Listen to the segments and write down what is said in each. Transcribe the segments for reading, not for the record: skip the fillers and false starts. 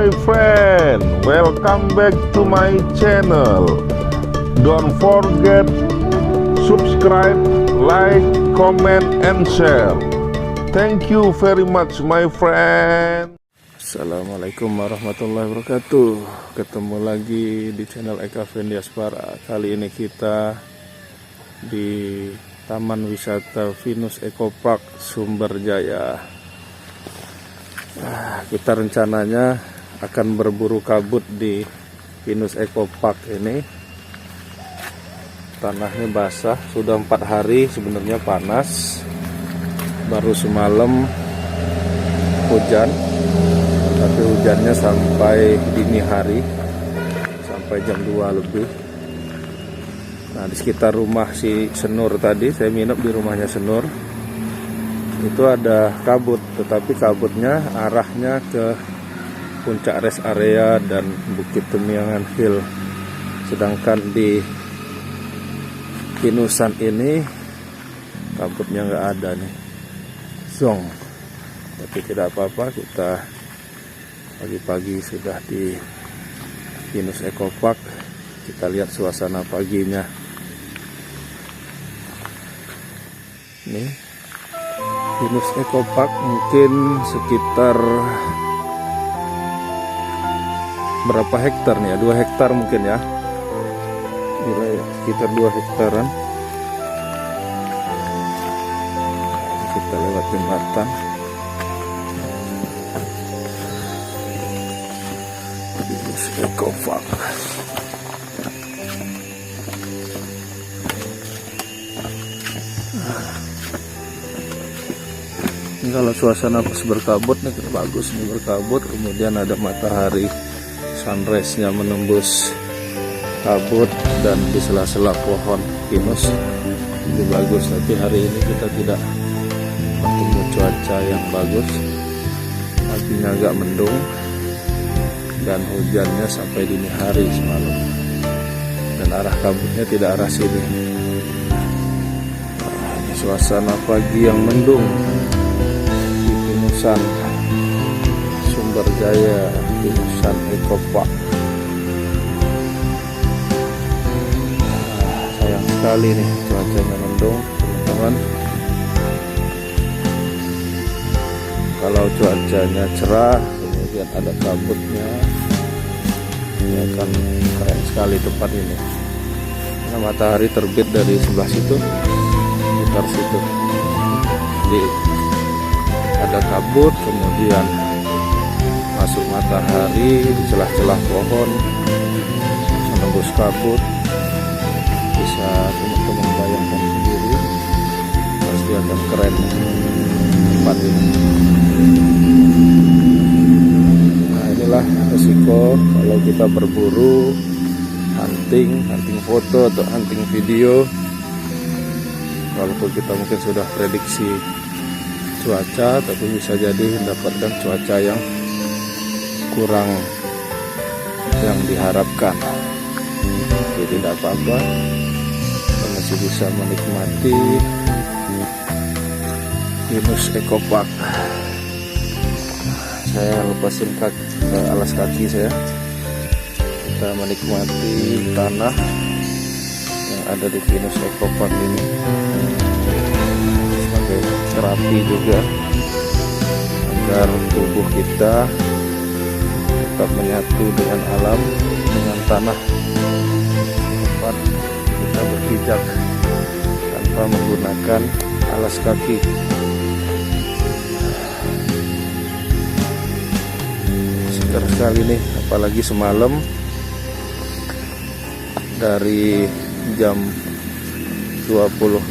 my friend, welcome back to my channel. Don't forget subscribe, like, comment, and share. Thank you very much my friend. Assalamualaikum warahmatullahi wabarakatuh. Ketemu lagi di channel Eka Fendi Aspara. Kali ini kita di Taman Wisata Venus Eco Park Sumberjaya. Kita rencananya akan berburu kabut di Venus Eco Park ini. Tanahnya basah, sudah 4 hari sebenarnya panas. Baru semalam hujan, tapi hujannya sampai dini hari, sampai jam 2 lebih. Nah, di sekitar rumah si Senur tadi, saya nginep di rumahnya Senur, itu ada kabut, tetapi kabutnya arahnya ke puncak rest area dan Bukit Temiangan Hill. Sedangkan di Venusan ini kabutnya nggak ada nih, zong. Tapi tidak apa-apa, kita pagi-pagi sudah di Venus Eco Park. Kita lihat suasana paginya. Nih, Venus Eco Park mungkin sekitar berapa hektar nih ya? 2 hektar mungkin ya. Gila ya, sekitar 2 hektaran. Kita lewat jembatan. Venus Eco Park. Ini kalau suasana pas berkabut nih bagus nih, berkabut, kemudian ada matahari sunrise-nya menembus kabut dan di sela-sela pohon pinus. Ini bagus, tapi hari ini kita tidak bertemu cuaca yang bagus. Paginya agak mendung dan hujannya sampai dini hari semalam. Dan arah kabutnya tidak arah sini. Nah, ini suasana pagi yang mendung Venusan Sumberjaya, Venusan Eco Park. Sayang sekali nih cuacanya mendung, teman-teman. Kalau cuacanya cerah, kemudian ada kabutnya, ini akan keren sekali tempat ini. Karena matahari terbit dari sebelah situ, sekitar situ. Jadi ada kabut, kemudian masuk matahari di celah-celah pohon, menembus kabut. Bisa teman-teman bayangkan sendiri, pasti akan keren tempat ini. Nah, inilah resiko kalau kita berburu, hunting foto atau hunting video. Walaupun kita mungkin sudah prediksi cuaca, tapi bisa jadi mendapatkan cuaca yang kurang yang diharapkan. Jadi tidak apa-apa, kita masih bisa menikmati Venus Eco Park. Saya lepasin alas kaki saya. Kita menikmati tanah yang ada di Venus Eco Park ini sebagai terapi juga, agar tubuh kita tetap menyatu dengan alam, dengan tanah tempat kita berpijak tanpa menggunakan alas kaki. Segar sekali nih, apalagi semalam dari jam 20.00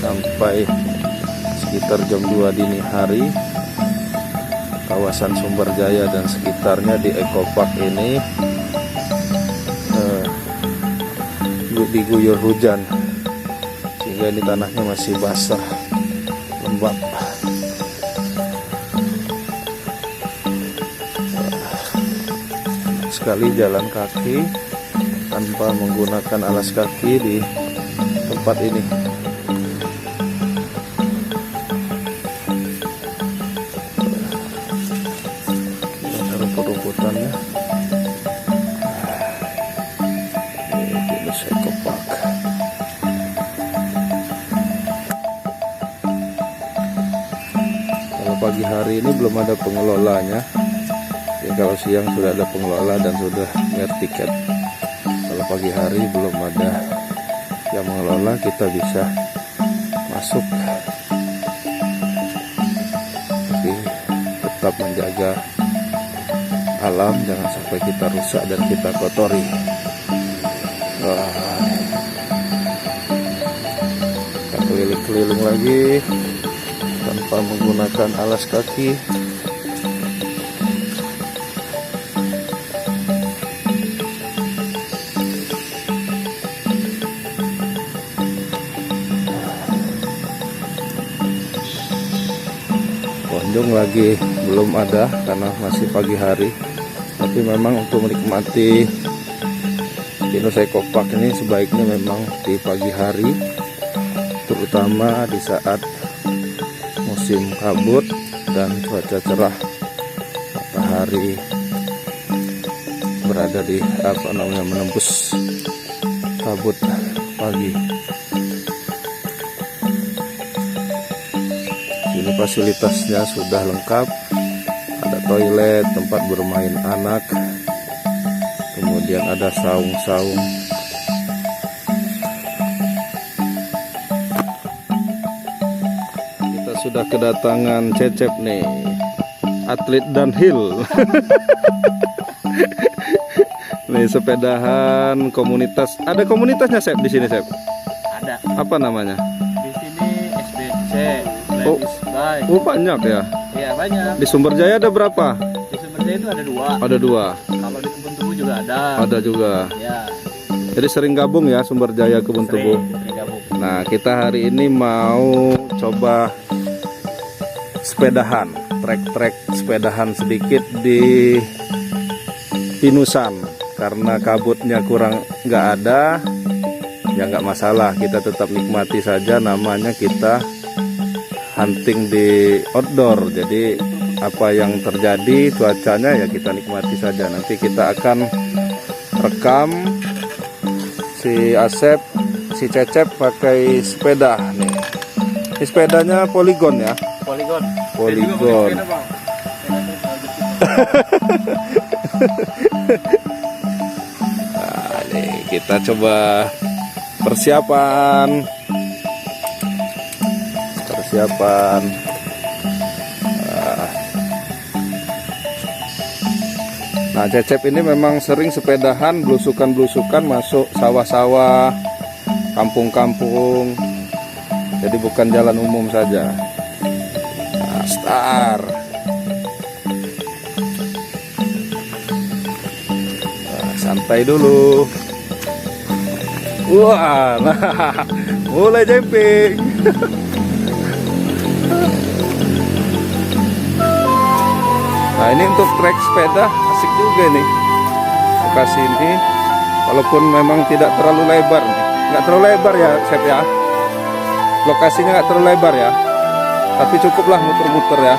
sampai sekitar jam 2 dini hari, kawasan Sumberjaya dan sekitarnya di Eco Park ini diguyur hujan, sehingga ini tanahnya masih basah, lembab. Sekali jalan kaki tanpa menggunakan alas kaki di tempat ini. rumputannya. Ini saya kopak. Kalau pagi hari ini belum ada pengelolanya. Ya, kalau siang sudah ada pengelola dan sudah bayar tiket. Kalau pagi hari belum ada yang mengelola, kita bisa masuk. Tapi tetap menjaga alam, jangan sampai kita rusak dan kita kotori. Kita keliling-keliling lagi tanpa menggunakan alas kaki. Pengunjung lagi belum ada karena masih pagi hari. Tapi memang untuk menikmati Dino Eco Park ini sebaiknya memang di pagi hari, terutama di saat musim kabut dan cuaca cerah, matahari berada di menembus kabut pagi. Ini fasilitasnya sudah lengkap, ada toilet, tempat bermain anak, kemudian ada saung-saung. Kita sudah kedatangan Cecep nih, atlet downhill. Nih sepedahan komunitas, ada komunitasnya Sep di sini Sep? Ada. Apa namanya? Di sini SBC. Banyak ya? Iya banyak. Di Sumber Jaya ada berapa? Di Sumber Jaya itu ada 2. Ada 2. Kalau di Kebun Tubuh juga ada. Ada juga. Ya. Jadi sering gabung ya Sumber Jaya Kebun Tubuh. Sering gabung. Nah kita hari ini mau coba sepedahan, trek sepedahan sedikit di Pinusan. Karena kabutnya kurang nggak ada, ya nggak masalah, kita tetap nikmati saja. Namanya kita hunting di outdoor, jadi apa yang terjadi cuacanya ya kita nikmati saja. Nanti kita akan rekam si Asep, si Cecep pakai sepeda nih. Ini sepedanya Polygon ya? Polygon. Polygon. Nah, nih kita coba persiapan. Nah Cecep ini memang sering sepedahan, belusukan masuk sawah-sawah, kampung-kampung, jadi bukan jalan umum saja. Nah, start. Nah, santai dulu. Wah, nah, mulai jumping. Nah ini untuk trek sepeda asik juga nih. Lokasi ini walaupun memang tidak terlalu lebar nih. Nggak terlalu lebar ya Sep ya. Lokasinya nggak terlalu lebar ya. Tapi cukuplah muter-muter ya.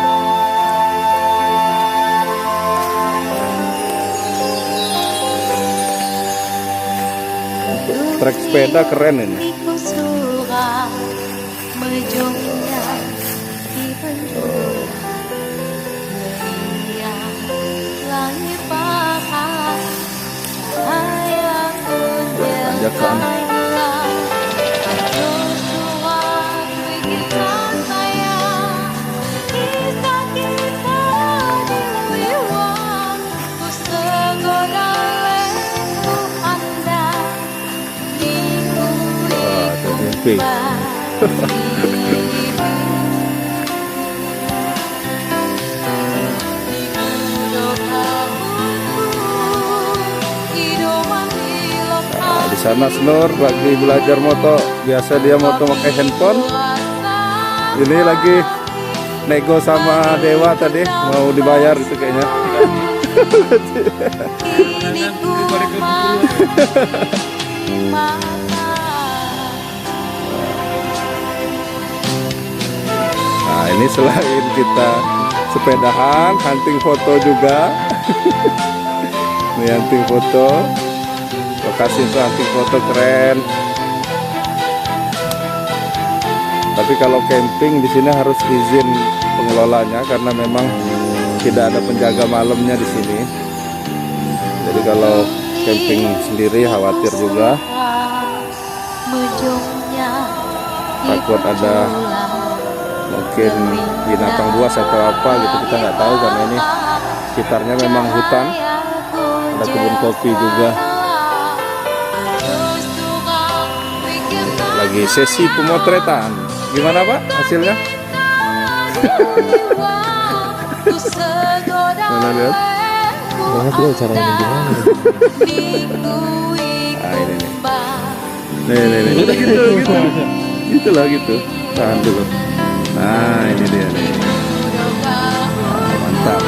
Untuk trek sepeda keren ini. Tanjakan. Wah, termimpi. Di sana Snur lagi belajar moto, biasa dia moto pakai handphone. Ini lagi nego sama Dewa tadi, mau dibayar itu kayaknya. Nah ini selain kita sepedahan, hunting foto juga. Ini hunting foto. Lokasi untuk hunting foto keren. Tapi kalau camping di sini harus izin pengelolanya karena memang tidak ada penjaga malamnya di sini. Jadi kalau camping sendiri khawatir juga. Takut ada mungkin binatang buas atau apa gitu, kita nggak tahu karena ini sekitarnya memang hutan. Ada kebun kopi juga. Lagi sesi pemotretan. Gimana Pak hasilnya? Mana lihat? Banget ya caranya gimana? Nah ini nih. Udah gitu. Gitu lah gitu. Tahan dulu. Nah ini dia nih. Nah, mantap.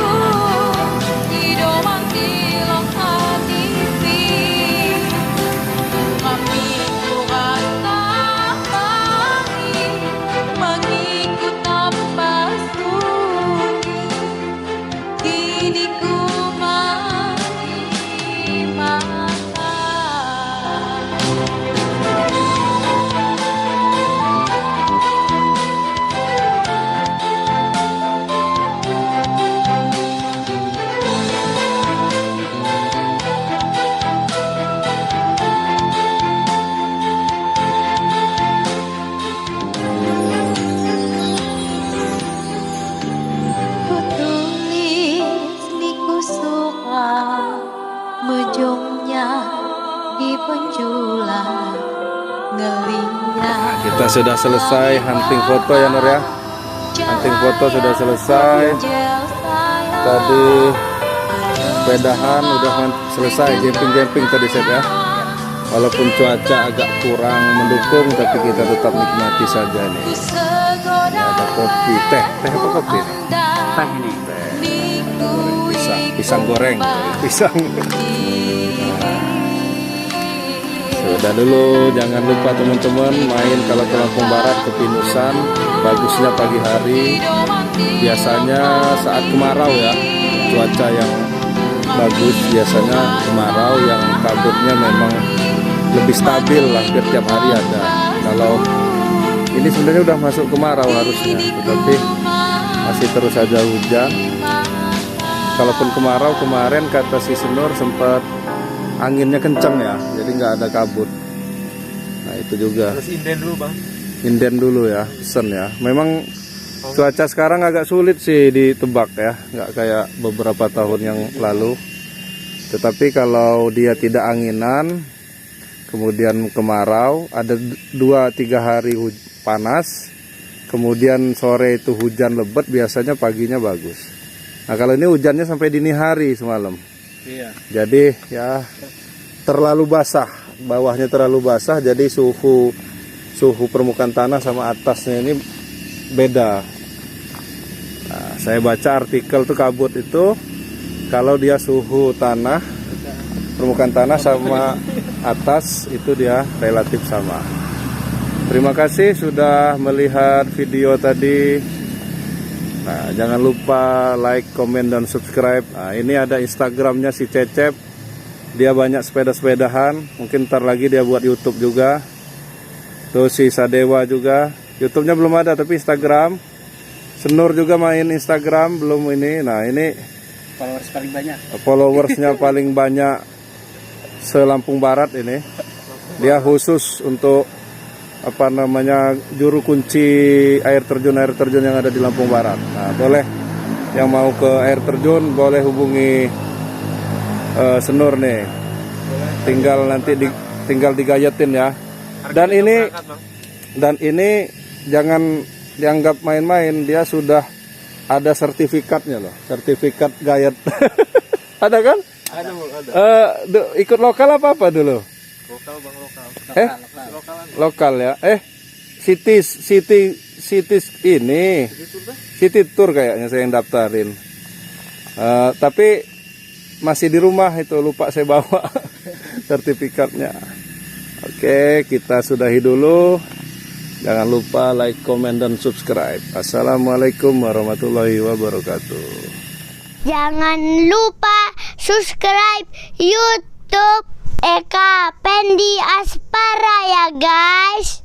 Kita sudah selesai hunting foto ya Nur ya. Hunting foto sudah selesai. Tadi sepedahan udah selesai, camping tadi Sep ya. Walaupun cuaca agak kurang mendukung, tapi kita tetap nikmati saja nih. Ada kopi, teh apa kopi? Teh ini. Pisang goreng. Sudah dulu, jangan lupa teman-teman main kalau ke Lampung Barat ke Pinusan. Bagusnya pagi hari. Biasanya saat kemarau ya, cuaca yang bagus biasanya kemarau yang kabutnya memang lebih stabil, hampir tiap hari ada. Kalau ini sebenarnya udah masuk kemarau harusnya, tetapi masih terus saja hujan. Kalaupun kemarau kemarin kata si Senur sempat anginnya kencang ya, jadi nggak ada kabut. Nah itu juga. Terus inden dulu Bang. Inden dulu ya, pesen ya. Memang cuaca sekarang agak sulit sih ditebak ya, nggak kayak beberapa tahun yang lalu. Tetapi kalau dia tidak anginan, kemudian kemarau, ada 2-3 hari panas, kemudian sore itu hujan lebat, biasanya paginya bagus. Nah kalau ini hujannya sampai dini hari semalam. Iya. Jadi ya terlalu basah, bawahnya terlalu basah, jadi suhu permukaan tanah sama atasnya ini beda. Nah, saya baca artikel tuh kabut itu kalau dia suhu tanah, permukaan tanah sama atas itu dia relatif sama. Terima kasih sudah melihat video tadi. Nah, jangan lupa like, komen, dan subscribe. Nah, ini ada Instagramnya si Cecep. Dia banyak sepeda-sepedahan. Mungkin ntar lagi dia buat YouTube juga. Tuh si Sadewa juga. YouTube-nya belum ada, tapi Instagram. Senur juga main Instagram, belum ini. Nah, ini Followers paling banyak. followersnya paling banyak se-Lampung Barat ini. Dia khusus untuk apa namanya juru kunci air terjun yang ada di Lampung Barat. Nah, boleh yang mau ke air terjun boleh hubungi Senur nih. Tinggal nanti tinggal digayetin ya. Dan ini jangan dianggap main-main, dia sudah ada sertifikatnya loh, sertifikat gayet. Ada kan? Ada. Ikut lokal apa dulu? Lokal Bang, lokal. Lokal ya. City Tour kayaknya saya yang daftarin. Tapi masih di rumah itu, lupa saya bawa sertifikatnya. Oke, kita sudahi dulu. Jangan lupa like, komen, dan subscribe. Assalamualaikum warahmatullahi wabarakatuh. Jangan lupa subscribe YouTube Eka Pendi Aspara ya guys.